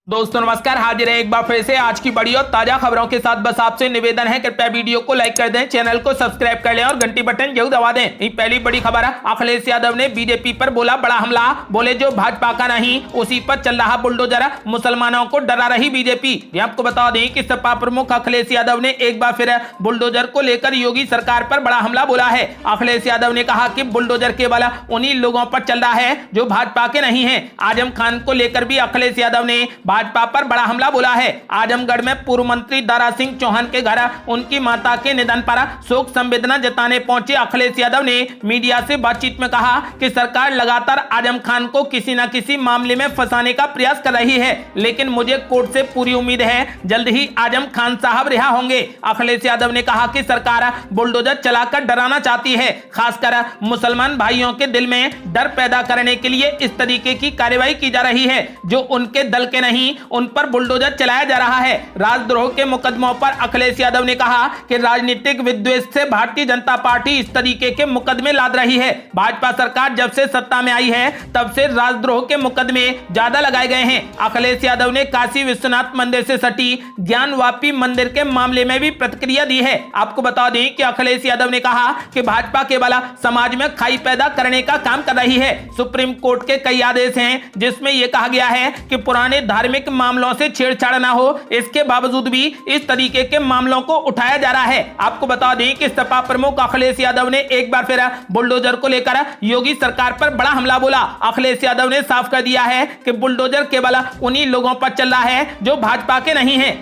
दोस्तों नमस्कार, हाजिर है एक बार फिर से आज की बड़ी और ताजा खबरों के साथ। बस आपसे निवेदन है कृपया वीडियो को लाइक कर दें, चैनल को सब्सक्राइब कर लें और घंटी बटन जरूर दबा दें। पहली बड़ी खबर है, अखिलेश यादव ने बीजेपी पर बोला बड़ा हमला। बोले जो भाजपा का नहीं उसी पर चल रहा बुलडोजर, मुसलमानों को डरा रही बीजेपी। आपको बता दें कि सपा प्रमुख अखिलेश यादव ने एक बार फिर बुलडोजर को लेकर योगी सरकार पर बड़ा हमला बोला है। अखिलेश यादव ने कहा कि बुलडोजर केवल उन्हीं लोगों पर चल रहा है जो भाजपा के नहीं है। आजम खान को लेकर भी अखिलेश यादव ने भाजपा पर बड़ा हमला बोला है। आजमगढ़ में पूर्व मंत्री दारा सिंह चौहान के घर उनकी माता के निधन पर शोक संवेदना जताने पहुंचे अखिलेश यादव ने मीडिया से बातचीत में कहा कि सरकार लगातार आजम खान को किसी न किसी मामले में फंसाने का प्रयास कर रही है, लेकिन मुझे कोर्ट से पूरी उम्मीद है जल्द ही आजम खान साहब रिहा होंगे। अखिलेश यादव ने कहा कि सरकार बुलडोजर चलाकर डराना चाहती है, खासकर मुसलमान भाइयों के दिल में डर पैदा करने के लिए इस तरीके की कार्रवाई की जा रही है जो उनके दल के नहीं उन पर बुलडोजर चलाया जा रहा है। राजद्रोह के मुकदमों पर अखिलेश यादव ने कहा कि राजनीतिक विद्वेष से भारतीय जनता पार्टी इस तरीके के मुकदमे लाद रही है। भाजपा सरकार जब से सत्ता में आई है तब से राजद्रोह के मुकदमे ज्यादा लगाए गए हैं। अखिलेश यादव ने काशी विश्वनाथ मंदिर से सटी ज्ञानवापी मंदिर के मामले में भी प्रतिक्रिया दी है। आपको बता दें कि अखिलेश यादव ने कहा कि भाजपा केवल समाज में खाई पैदा करने का काम कर रही है। सुप्रीम कोर्ट के कई आदेश हैं जिसमें यह कहा गया है कि पुराने धार्मिक मामलों से छेड़छाड़ ना हो, इसके बावजूद भी इस तरीके के मामलों को उठाया जा रहा है। आपको बता दें कि सपा प्रमुख अखिलेश यादव ने एक बार फिर बुलडोजर को लेकर योगी सरकार पर बड़ा हमला बोला। अखिलेश यादव ने साफ कर दिया है कि बुलडोजर केवल उन्हीं लोगों पर चल रहा है जो भाजपा के नहीं है।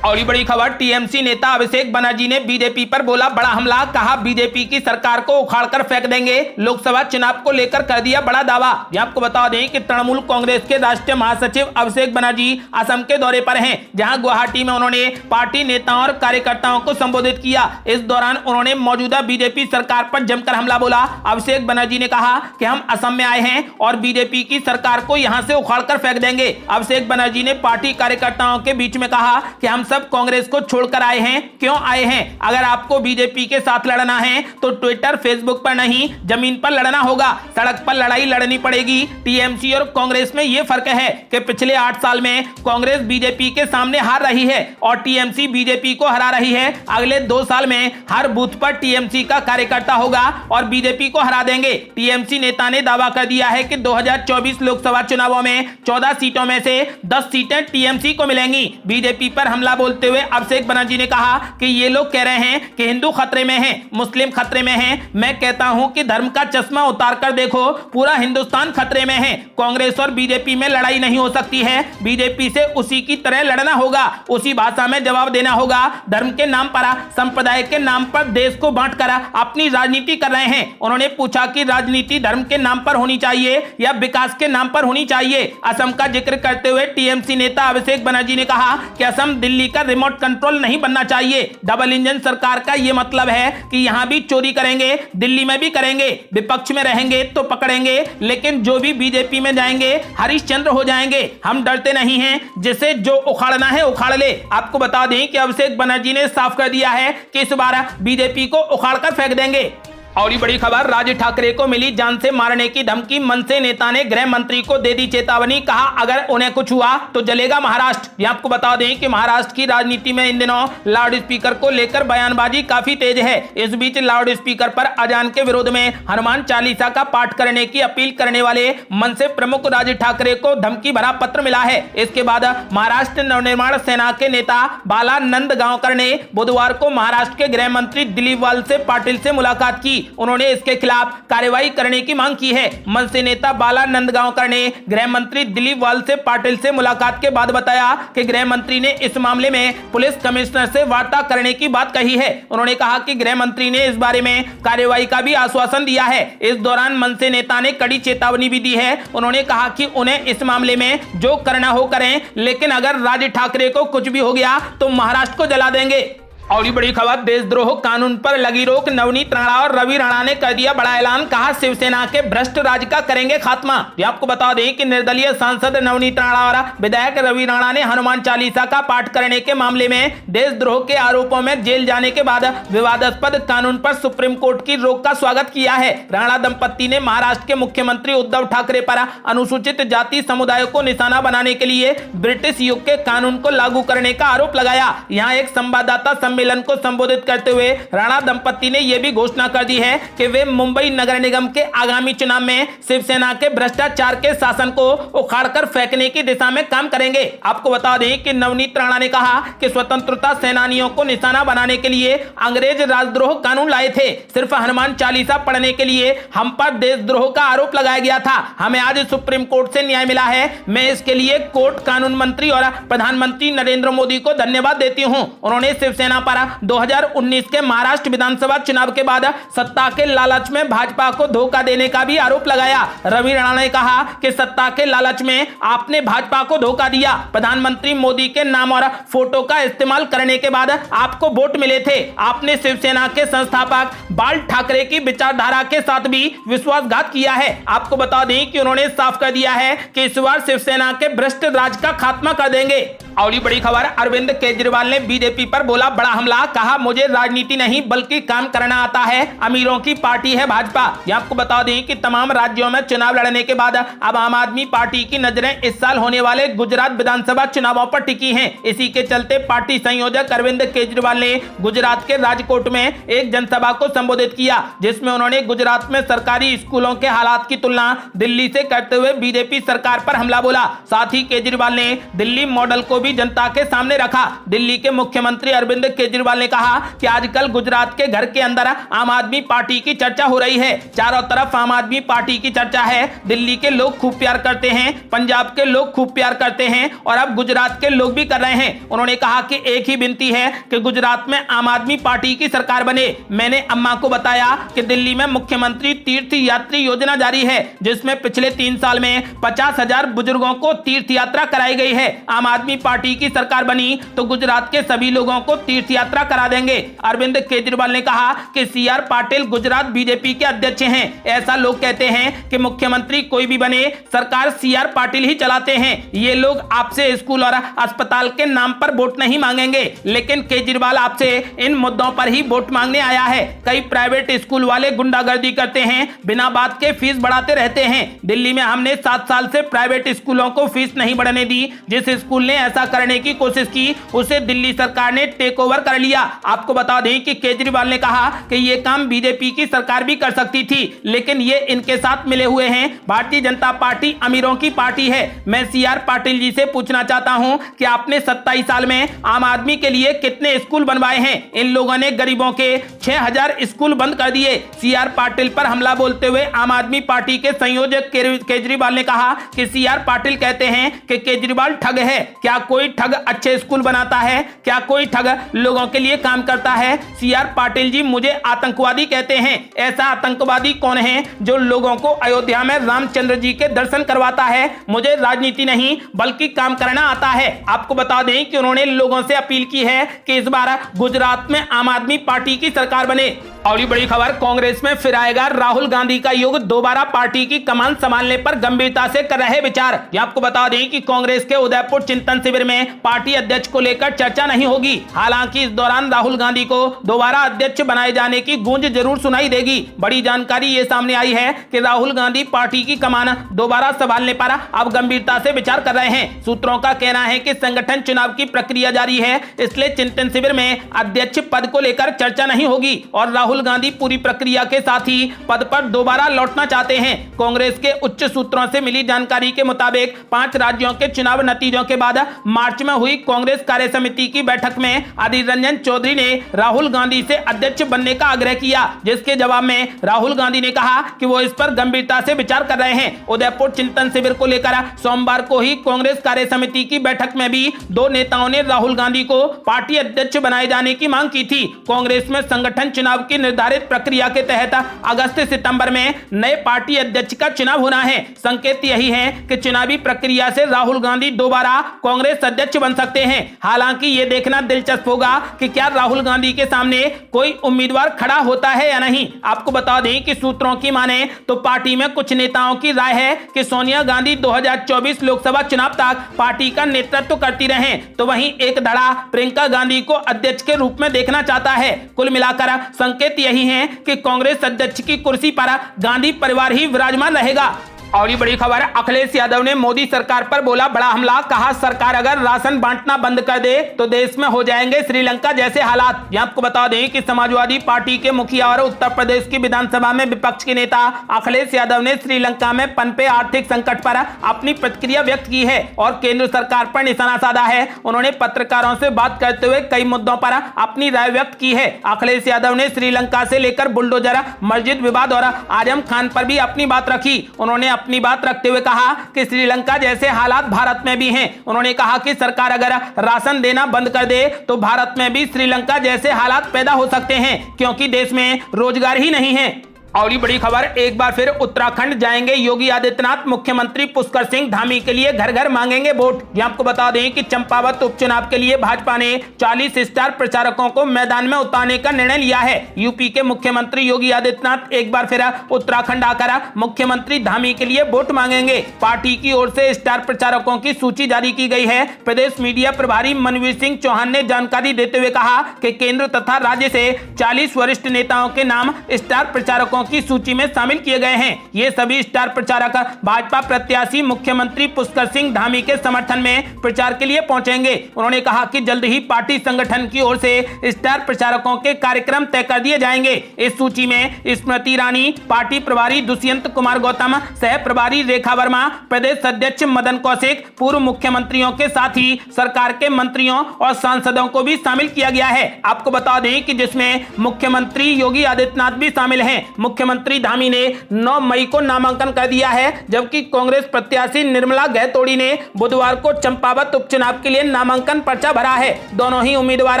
और ये बड़ी खबर, टीएमसी नेता अभिषेक बनर्जी ने बीजेपी पर बोला बड़ा हमला। कहा बीजेपी की सरकार को उखाड़कर फेंक देंगे। लोकसभा चुनाव को लेकर कर दिया बड़ा दावा। आपको बता दें कि तृणमूल कांग्रेस के राष्ट्रीय महासचिव अभिषेक बनर्जी असम के दौरे पर हैं, जहां गुवाहाटी में उन्होंने पार्टी नेताओं और कार्यकर्ताओं को संबोधित किया। इस दौरान उन्होंने मौजूदा बीजेपी सरकार पर जमकर हमला बोला। अभिषेक बनर्जी ने कहा कि हम असम में आए हैं और बीजेपी की सरकार को यहां से उखाड़कर फेंक देंगे। अभिषेक बनर्जी ने पार्टी कार्यकर्ताओं के बीच में कहा कि हम सब कांग्रेस को छोड़कर आए हैं। क्यों आए हैं? अगर आपको बीजेपी के साथ लड़ना है तो ट्विटर फेसबुक पर नहीं, जमीन पर लड़ना होगा। सड़क पर लड़ाई लड़नी पड़ेगी। टीएमसी और कांग्रेस में यह फर्क है कि पिछले 8 साल में कांग्रेस बीजेपी के सामने हार रही है और टीएमसी बीजेपी को हरा रही है। अगले 2 साल में हर बूथ पर टीएमसी का कार्यकर्ता होगा और बीजेपी को हरा देंगे। टीएमसी नेता ने दावा कर दिया है कि 2024 लोकसभा चुनावों में 14 सीटों में से 10 सीटें टीएमसी को मिलेंगी। बीजेपी पर हमला बोलते हुए अभिषेक बनर्जी ने कहा कि ये लोग कह रहे हैं कि हिंदू खतरे में हैं, मुस्लिम खतरे में हैं। मैं कहता हूं कि धर्म का चश्मा उतार कर देखो, पूरा हिंदुस्तान खतरे में है। कांग्रेस और बीजेपी में लड़ाई नहीं हो सकती है। बीजेपी से उसी की तरह लड़ना होगा, उसी भाषा में जवाब देना होगा। धर्म के नाम पर, संप्रदाय के नाम पर देश को बांट कर अपनी राजनीति कर रहे हैं। उन्होंने पूछा कि राजनीति धर्म के नाम पर होनी चाहिए या विकास के नाम पर होनी चाहिए। असम का जिक्र करते हुए टीएमसी नेता अभिषेक बनर्जी ने कहा कि असम दिल्ली का रिमोट कंट्रोल नहीं बनना चाहिए। डबल इंजन सरकार का यह मतलब है कि यहां भी चोरी करेंगे, दिल्ली में भी करेंगे। विपक्ष में रहेंगे तो पकड़ेंगे, लेकिन जो भी बीजेपी में जाएंगे हरिश्चंद्र हो जाएंगे। हम डरते नहीं हैं, जिसे जो उखाड़ना है उखाड़ ले। आपको बता दें कि अभिषेक बनर्जी ने साफ कर दिया है कि इस बार बीजेपी को उखाड़कर फेंक देंगे। और ये बड़ी खबर, राज ठाकरे को मिली जान से मारने की धमकी। मनसे नेता ने गृह मंत्री को दे दी चेतावनी। कहा अगर उन्हें कुछ हुआ तो जलेगा महाराष्ट्र। ये आपको बता दें कि महाराष्ट्र की राजनीति में इन दिनों लाउड स्पीकर को लेकर बयानबाजी काफी तेज है। इस बीच लाउड स्पीकर पर अजान के विरोध में हनुमान चालीसा का पाठ करने की अपील करने वाले मनसे प्रमुख राज ठाकरे को धमकी भरा पत्र मिला है। इसके बाद महाराष्ट्र नवनिर्माण सेना के नेता बाला नंदगांवकर ने बुधवार को महाराष्ट्र के गृह मंत्री दिलीप वालसे पाटिल से मुलाकात की। उन्होंने इसके खिलाफ कार्रवाई करने की मांग की है। मनसे नेता बाला नंदगांवकर ने गृह मंत्री दिलीप वालसे पाटिल से मुलाकात के बाद बताया कि गृह मंत्री ने इस मामले में पुलिस कमिश्नर से वार्ता करने की बात कही है। उन्होंने कहा कि गृह मंत्री ने इस बारे में कार्रवाई का भी आश्वासन दिया है। इस दौरान मनसे नेता ने कड़ी चेतावनी भी दी है। उन्होंने कहा कि उन्हें इस मामले में जो करना हो करें, लेकिन अगर राज ठाकरे को कुछ भी हो गया तो महाराष्ट्र को जला देंगे। और ये बड़ी खबर, देशद्रोह कानून पर लगी रोक, नवनीत राणा और रवि राणा ने कर दिया बड़ा ऐलान, कहा शिवसेना के भ्रष्ट राज का करेंगे खात्मा। ये आपको बता दें कि निर्दलीय सांसद नवनीत राणा और विधायक रवि राणा ने हनुमान चालीसा का पाठ करने के मामले में देशद्रोह के आरोपों में जेल जाने के बाद विवादास्पद कानून पर सुप्रीम कोर्ट की रोक का स्वागत किया है। राणा दंपत्ति ने महाराष्ट्र के मुख्यमंत्री उद्धव ठाकरे पर अनुसूचित जाति समुदाय को निशाना बनाने के लिए ब्रिटिश युग के कानून को लागू करने का आरोप लगाया। यहाँ एक संवाददाता सम्मेलन को संबोधित करते हुए राणा दंपत्ति ने यह भी घोषणा कर दी है कि वे मुंबई नगर निगम के आगामी चुनाव में शिवसेना के भ्रष्टाचार के शासन को उखाड़कर फेंकने की दिशा में काम करेंगे। आपको बता दें कि नवनीत राणा ने कहा कि स्वतंत्रता सेनानियों को निशाना बनाने के लिए अंग्रेज राजद्रोह कानून लाए थे। सिर्फ हनुमान चालीसा पढ़ने के लिए हम पर देशद्रोह का आरोप लगाया गया था। हमें आज सुप्रीम कोर्ट से न्याय मिला है। मैं इसके लिए कोर्ट, कानून मंत्री और प्रधानमंत्री नरेंद्र मोदी को धन्यवाद देती हूं। उन्होंने शिवसेना पर 2019 के महाराष्ट्र विधानसभा चुनाव के बाद सत्ता के लालच में भाजपा को धोखा देने का भी आरोप लगाया। रवि राणा ने कहा कि सत्ता के लालच में आपने भाजपा को धोखा दिया। प्रधानमंत्री मोदी के नाम और फोटो का इस्तेमाल करने के बाद आपको वोट मिले थे। आपने शिवसेना के संस्थापक बाल ठाकरे की विचारधारा के साथ भी विश्वासघात किया है। आपको बता दें कि उन्होंने साफ कर दिया है कि इस बार शिवसेना के भ्रष्ट राज का खात्मा कर देंगे। और बड़ी खबर, अरविंद केजरीवाल ने बीजेपी पर बोला बड़ा हमला, कहा मुझे राजनीति नहीं बल्कि काम करना आता है, अमीरों की पार्टी है भाजपा। ये आपको बता दें कि तमाम राज्यों में चुनाव लड़ने के बाद अब आम आदमी पार्टी की नजरें इस साल होने वाले गुजरात विधानसभा चुनावों पर टिकी हैं। इसी के चलते पार्टी संयोजक अरविंद केजरीवाल ने गुजरात के राजकोट में एक जनसभा को संबोधित किया, जिसमें उन्होंने गुजरात में सरकारी स्कूलों के हालात की तुलना दिल्ली से करते हुए बीजेपी सरकार पर हमला बोला। साथ ही केजरीवाल ने दिल्ली मॉडल को भी जनता के सामने रखा। दिल्ली के मुख्यमंत्री अरविंद केजरीवाल ने कहा कि आजकल गुजरात के घर के अंदर आम आदमी पार्टी की चर्चा हो रही है। चारों तरफ आम आदमी पार्टी की चर्चा है। दिल्ली के लोग खूब प्यार करते हैं, पंजाब के लोग खूब प्यार करते हैं और अब गुजरात के लोग भी कर रहे हैं। उन्होंने कहा कि एक ही विनती है कि गुजरात में आम आदमी पार्टी की सरकार बने। मैंने अम्मा को बताया कि दिल्ली में मुख्यमंत्री तीर्थ यात्री योजना जारी है, जिसमें पिछले 3 साल में 50,000 बुजुर्गों को तीर्थ यात्रा कराई गई है। आम आदमी पार्टी की सरकार बनी तो गुजरात के सभी लोगों को तीर्थ यात्रा करा देंगे। अरविंद केजरीवाल ने कहा कि सीआर पाटिल गुजरात बीजेपी के अध्यक्ष हैं। ऐसा लोग कहते हैं कि मुख्यमंत्री कोई भी बने, सरकार सीआर पाटिल ही चलाते हैं। ये लोग आपसे स्कूल और अस्पताल के नाम पर वोट नहीं मांगेंगे, लेकिन केजरीवाल आपसे इन मुद्दों पर ही वोट मांगने आया है। कई प्राइवेट स्कूल वाले गुंडागर्दी करते हैं, बिना बात के फीस बढ़ाते रहते हैं। दिल्ली में हमने 7 साल से प्राइवेट स्कूलों को फीस नहीं बढ़ने दी। जिस स्कूल ने ऐसा करने की कोशिश की उसे दिल्ली सरकार ने टेक ओवर कर लिया। आपको बता दें कि केजरीवाल ने कहा कि यह काम बीजेपी की सरकार भी कर सकती थी, लेकिन ये इनके साथ मिले हुए हैं। भारतीय जनता पार्टी अमीरों की पार्टी है। मैं सीआर पाटिल जी से पूछना चाहता हूं कि आपने 27 साल में आम आदमी के लिए कितने स्कूल बनवाए हैं? इन लोगों ने गरीबों के 6000 स्कूल बंद कर दिए। सीआर पाटिल पर हमला बोलते हुए आम आदमी पार्टी के संयोजक केजरीवाल ने कहा कि सीआर पाटिल कहते हैं कि केजरीवाल ठग है। क्या कोई ठग अच्छे स्कूल बनाता है? क्या कोई ठग लोगों के लिए काम करता है? सीआर पाटिल जी मुझे आतंकवादी कहते हैं। ऐसा आतंकवादी कौन है जो लोगों को अयोध्या में रामचंद्र जी के दर्शन करवाता है? मुझे राजनीति नहीं बल्कि काम करना आता है। आपको बता दें कि उन्होंने लोगों से अपील की है कि इस बार गुजरात में आम आदमी पार्टी की सरकार बने। और ये बड़ी खबर, कांग्रेस में फिर आएगा राहुल गांधी का युग, दोबारा पार्टी की कमान संभालने पर गंभीरता से कर रहे विचार। ये आपको बता दें कि कांग्रेस के उदयपुर चिंतन शिविर में पार्टी अध्यक्ष को लेकर चर्चा नहीं होगी। हालांकि इस दौरान राहुल गांधी को दोबारा अध्यक्ष बनाए जाने की गूंज जरूर सुनाई देगी। बड़ी जानकारी ये सामने आई है कि राहुल गांधी पार्टी की कमान दोबारा संभालने पर अब गंभीरता से विचार कर रहे हैं। सूत्रों का कहना है कि संगठन चुनाव की प्रक्रिया जारी है, इसलिए चिंतन शिविर में अध्यक्ष पद को लेकर चर्चा नहीं होगी और राहुल गांधी पूरी प्रक्रिया के साथ ही पद पर दोबारा लौटना चाहते हैं। कांग्रेस के उच्च सूत्रों से मिली जानकारी के मुताबिक 5 राज्यों के चुनाव नतीजों के बाद मार्च में हुई कांग्रेस कार्य समिति की बैठक में अधीर रंजन चौधरी ने राहुल गांधी से अध्यक्ष बनने का आग्रह किया, जिसके जवाब में राहुल गांधी ने कहा कि वो इस पर गंभीरता से विचार कर रहे हैं। उदयपुर चिंतन शिविर को लेकर सोमवार को ही कांग्रेस कार्य समिति की बैठक में भी 2 नेताओं ने राहुल गांधी को पार्टी अध्यक्ष बनाए जाने की मांग की थी। कांग्रेस में संगठन चुनाव की निर्धारित प्रक्रिया के तहत अगस्त सितंबर में नए पार्टी अध्यक्ष का चुनाव होना है। संकेत यही है कि चुनावी प्रक्रिया से राहुल गांधी दोबारा कांग्रेस अध्यक्ष बन सकते हैं। हालांकि ये देखना दिलचस्प होगा कि क्या राहुल गांधी के सामने कोई उम्मीदवार खड़ा होता है या नहीं। आपको बता दें कि सूत्रों की माने तो पार्टी में कुछ नेताओं की राय है कि सोनिया गांधी 2024 लोकसभा चुनाव तक पार्टी का नेतृत्व करती रहें, तो वहीं एक धड़ा प्रियंका गांधी को अध्यक्ष के रूप में देखना चाहता है। कुल मिलाकर संकेत यही है कि कांग्रेस अध्यक्ष की कुर्सी पर गांधी परिवार ही विराजमान रहेगा। और ये बड़ी खबर, अखिलेश यादव ने मोदी सरकार पर बोला बड़ा हमला। कहा सरकार अगर राशन बांटना बंद कर दे तो देश में हो जाएंगे श्रीलंका जैसे हालात। यहाँ आपको बता दें कि समाजवादी पार्टी के मुखिया और उत्तर प्रदेश की विधानसभा में विपक्ष के नेता अखिलेश यादव ने श्रीलंका में पनपे आर्थिक संकट पर अपनी प्रतिक्रिया व्यक्त की है और केंद्र सरकार पर निशाना साधा है। उन्होंने पत्रकारों से बात करते हुए कई मुद्दों पर अपनी राय व्यक्त की है। अखिलेश यादव ने श्रीलंका से लेकर बुलडोजर, मस्जिद विवाद और आजम खान पर भी अपनी बात रखी। उन्होंने अपनी बात रखते हुए कहा कि श्रीलंका जैसे हालात भारत में भी हैं। उन्होंने कहा कि सरकार अगर राशन देना बंद कर दे तो भारत में भी श्रीलंका जैसे हालात पैदा हो सकते हैं, क्योंकि देश में रोजगार ही नहीं है। और ये बड़ी खबर, एक बार फिर उत्तराखंड जाएंगे योगी आदित्यनाथ। मुख्यमंत्री पुष्कर सिंह धामी के लिए घर घर मांगेंगे वोट। ये आपको बता दें कि चंपावत उपचुनाव के लिए भाजपा ने 40 स्टार प्रचारकों को मैदान में उतारने का निर्णय लिया है। यूपी के मुख्यमंत्री योगी आदित्यनाथ एक बार फिर उत्तराखंड आकर मुख्यमंत्री धामी के लिए वोट मांगेंगे। पार्टी की ओर से स्टार प्रचारकों की सूची जारी की गई है। प्रदेश मीडिया प्रभारी मनवीर सिंह चौहान ने जानकारी देते हुए कहा कि केंद्र तथा राज्य से 40 वरिष्ठ नेताओं के नाम स्टार प्रचारकों की सूची में शामिल किए गए हैं। ये सभी स्टार प्रचारक भाजपा प्रत्याशी मुख्यमंत्री पुष्कर सिंह धामी के समर्थन में प्रचार के लिए पहुंचेंगे। उन्होंने कहा कि जल्द ही पार्टी संगठन की ओर से स्टार प्रचारकों के कार्यक्रम तय कर दिए जाएंगे। इस सूची में स्मृति ईरानी, पार्टी प्रभारी दुष्यंत कुमार गौतम, सह प्रभारी रेखा वर्मा, प्रदेश अध्यक्ष मदन कौशिक, पूर्व मुख्यमंत्रियों के साथ ही सरकार के मंत्रियों और सांसदों को भी शामिल किया गया है। आपको बता दें कि जिसमें मुख्यमंत्री योगी आदित्यनाथ भी शामिल हैं। मुख्यमंत्री धामी ने 9 मई को नामांकन कर दिया है, जबकि कांग्रेस प्रत्याशी निर्मला गहतोड़ी ने बुधवार को चंपावत उपचुनाव के लिए नामांकन पर्चा भरा है। दोनों ही उम्मीदवार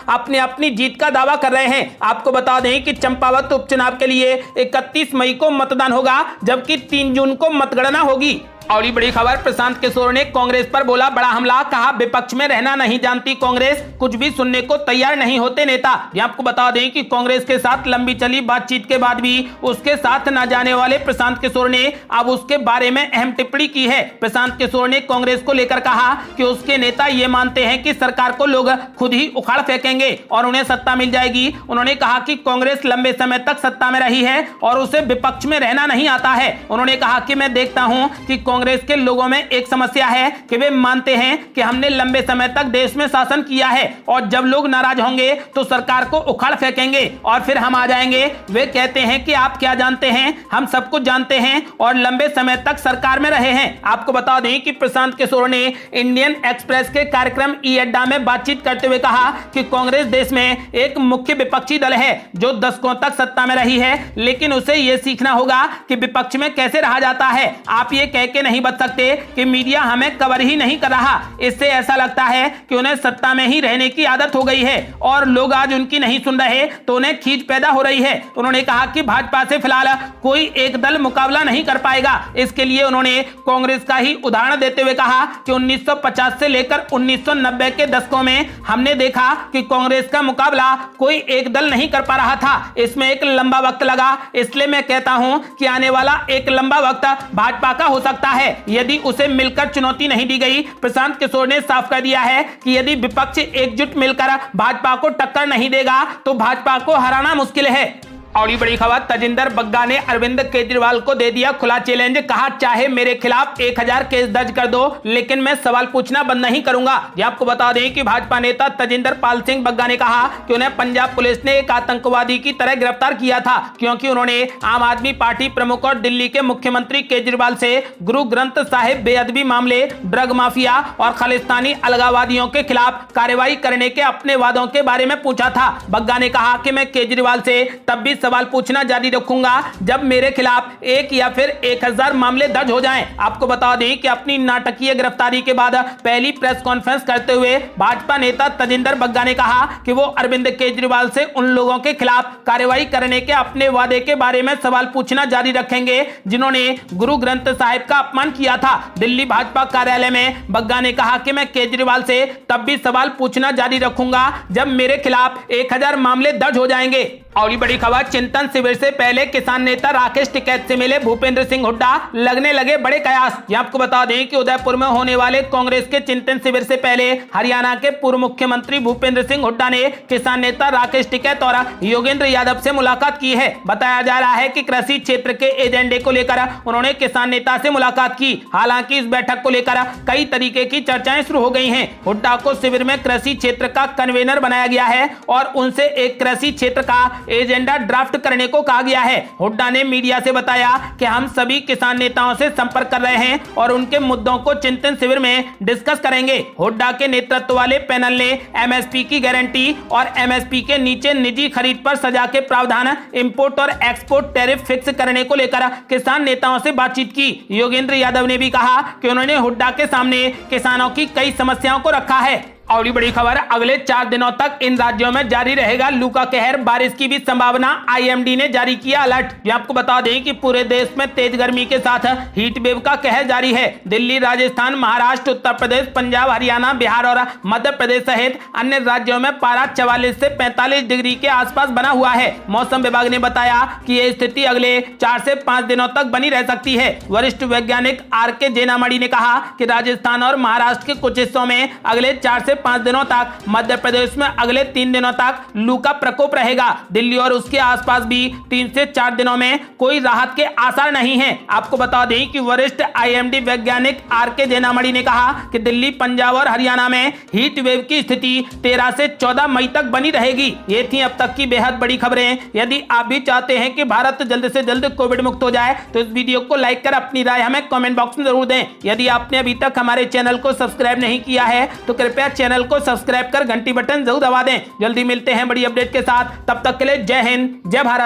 अपनी अपनी जीत का दावा कर रहे हैं। आपको बता दें कि चंपावत उपचुनाव के लिए 31 मई को मतदान होगा, जबकि 3 जून को मतगणना होगी। और ये बड़ी खबर, प्रशांत किशोर ने कांग्रेस पर बोला बड़ा हमला। कहा विपक्ष में रहना नहीं जानती कांग्रेस, कुछ भी सुनने को तैयार नहीं होते नेता। ये आपको बता दें कि कांग्रेस के साथ लंबी चली बातचीत के बाद भी उसके साथ न जाने वाले प्रशांत किशोर ने अब उसके बारे में अहम टिप्पणी की है। प्रशांत किशोर ने कांग्रेस को लेकर कहा कि उसके नेता ये मानते हैं कि सरकार को लोग खुद ही उखाड़ फेंकेंगे और उन्हें सत्ता मिल जाएगी। उन्होंने कहा कि कांग्रेस लंबे समय तक सत्ता में रही है और उसे विपक्ष में रहना नहीं आता है। उन्होंने कहा कि मैं देखता हूं कि कांग्रेस के लोगों में एक समस्या है कि वे मानते हैं कि हमने लंबे समय तक देश में शासन किया है और जब लोग नाराज होंगे तो सरकार को उखाड़ फेंकेंगे और फिर हम आ जाएंगे। वे कहते हैं कि आप क्या जानते हैं, हम सब कुछ जानते हैं और लंबे समय तक सरकार में रहे हैं। आपको बता दें कि प्रशांत किशोर ने इंडियन एक्सप्रेस के कार्यक्रम ई अड्डा में बातचीत करते हुए कहा कि कांग्रेस देश में एक मुख्य विपक्षी दल है जो दशकों तक सत्ता में रही है, लेकिन उसे यह सीखना होगा कि विपक्ष में कैसे रहा जाता है। आप ये कह के नहीं बच सकते कि मीडिया हमें कवर ही नहीं कर रहा। इससे ऐसा लगता है कि उन्हें सत्ता में ही रहने की आदत हो गई है और लोग आज उनकी नहीं सुन रहे तो उन्हें खींच पैदा हो रही है। उन्होंने कहा कि भाजपा से फिलहाल कोई एक दल मुकाबला नहीं कर पाएगा। इसके लिए उन्होंने कांग्रेस का ही उदाहरण देते हुए कहा कि 1950 से लेकर 1990 के दशकों में हमने देखा कि कांग्रेस का मुकाबला कोई एक दल नहीं कर पा रहा था। इसमें एक लंबा वक्त लगा, इसलिए मैं कहता हूं कि आने वाला एक लंबा वक्त भाजपा का हो सकता है यदि उसे मिलकर चुनौती नहीं दी गई। प्रशांत किशोर ने साफ कर दिया है कि यदि विपक्ष एकजुट मिलकर भाजपा को टक्कर नहीं देगा तो भाजपा को हराना मुश्किल है। और ये बड़ी खबर, तजिंदर बग्गा ने अरविंद केजरीवाल को दे दिया खुला चैलेंज। कहा चाहे मेरे खिलाफ 1000 केस दर्ज कर दो, लेकिन मैं सवाल पूछना बंद नहीं करूंगा। ये आपको बता दें कि भाजपा नेता तजिंदर पाल सिंह बग्गा ने कहा कि उन्हें पंजाब पुलिस ने एक आतंकवादी की तरह गिरफ्तार किया था, क्योंकि उन्होंने आम आदमी पार्टी प्रमुख और दिल्ली के मुख्यमंत्री केजरीवाल से गुरु ग्रंथ साहिब बेअदबी मामले, ड्रग माफिया और खालिस्तानी अलगाववादियों के खिलाफ कार्रवाई करने के अपने वादों के बारे में पूछा था। बग्गा ने कहा कि मैं केजरीवाल से तब भी सवाल पूछना जारी रखूंगा जब मेरे खिलाफ 1 या फिर 1000 मामले दर्ज हो जाएं। आपको बता दें कि अपनी नाटकीय गिरफ्तारी के बाद पहली प्रेस कॉन्फ्रेंस करते हुए भाजपा नेता तजिंदर बग्गा ने कहा कि वो अरविंद केजरीवाल से उन लोगों के खिलाफ कार्रवाई करने के अपने वादे के बारे में सवाल पूछना जारी रखेंगे जिन्होंने गुरु ग्रंथ साहिब का अपमान किया था। दिल्ली भाजपा कार्यालय में बग्गा ने कहा कि मैं केजरीवाल से तब भी सवाल पूछना जारी रखूंगा जब मेरे खिलाफ 1000 मामले दर्ज हो जाएंगे। और बड़ी खबर, चिंतन शिविर से पहले किसान नेता राकेश टिकैत से मिले भूपेंद्र सिंह हुड्डा, लगने लगे बड़े कयास। ये आपको बता दें कि उदयपुर में होने वाले कांग्रेस के चिंतन शिविर से पहले हरियाणा के पूर्व मुख्यमंत्री भूपेंद्र सिंह हुड्डा ने किसान नेता राकेश टिकैत और योगेंद्र यादव से मुलाकात की है। बताया जा रहा है कि कृषि क्षेत्र के एजेंडे को लेकर उन्होंने किसान नेता से मुलाकात की। हालांकि इस बैठक को लेकर कई तरीके की चर्चाएं शुरू हो गई हैं। हुड्डा को शिविर में कृषि क्षेत्र का कन्वेनर बनाया गया है और उनसे एक कृषि क्षेत्र का एजेंडा ड्राफ्ट करने को कहा गया है। हुड्डा ने मीडिया से बताया कि हम सभी किसान नेताओं से संपर्क कर रहे हैं और उनके मुद्दों को चिंतन शिविर में डिस्कस करेंगे। हुड्डा के नेतृत्व वाले पैनल ने एमएसपी की गारंटी और एमएसपी के नीचे निजी खरीद पर सजा के प्रावधान, इंपोर्ट और एक्सपोर्ट टैरिफ फिक्स करने को लेकर किसान नेताओं से बातचीत की। योगेंद्र यादव ने भी कहा कि उन्होंने हुड्डा के सामने किसानों की कई समस्याओं को रखा है। और बड़ी खबर, अगले 4 दिनों तक इन राज्यों में जारी रहेगा लू का कहर, बारिश की भी संभावना। आईएमडी ने जारी किया अलर्ट। ये आपको बता दें कि पूरे देश में तेज गर्मी के साथ हीट वेव का कहर जारी है। दिल्ली, राजस्थान, महाराष्ट्र, उत्तर प्रदेश, पंजाब, हरियाणा, बिहार और मध्य प्रदेश सहित अन्य राज्यों में पारा 44 से 45 डिग्री के आसपास बना हुआ है। मौसम विभाग ने बताया कि यह स्थिति अगले 4 से 5 दिनों तक बनी रह सकती है। वरिष्ठ वैज्ञानिक आर.के. जेनामणि ने कहा कि राजस्थान और महाराष्ट्र के कुछ हिस्सों में अगले 4 से 5 दिनों तक, मध्य प्रदेश में अगले 3 दिनों तक लू का प्रकोप रहेगा। दिल्ली और उसके आसपास भी 3 से 4 दिनों में कोई राहत के आसार नहीं है। आपको बता दें कि वरिष्ठ आईएमडी वैज्ञानिक आर.के. जेनामणि ने कहा कि दिल्ली, पंजाब और हरियाणा में हीट वेव की स्थिति 13 से 14 मई तक बनी रहेगी। ये थी अब तक की बेहद बड़ी खबरें। यदि आप भी चाहते हैं कि भारत जल्द से जल्द कोविड मुक्त हो जाए तो इस वीडियो को लाइक कर अपनी राय हमें कमेंट बॉक्स में जरूर दें। यदि आपने अभी तक हमारे चैनल को सब्सक्राइब नहीं किया है तो कृपया चैनल को सब्सक्राइब कर घंटी बटन जरूर दबा दें। जल्दी मिलते हैं बड़ी अपडेट के साथ, तब तक के लिए जय हिंद, जय भारत।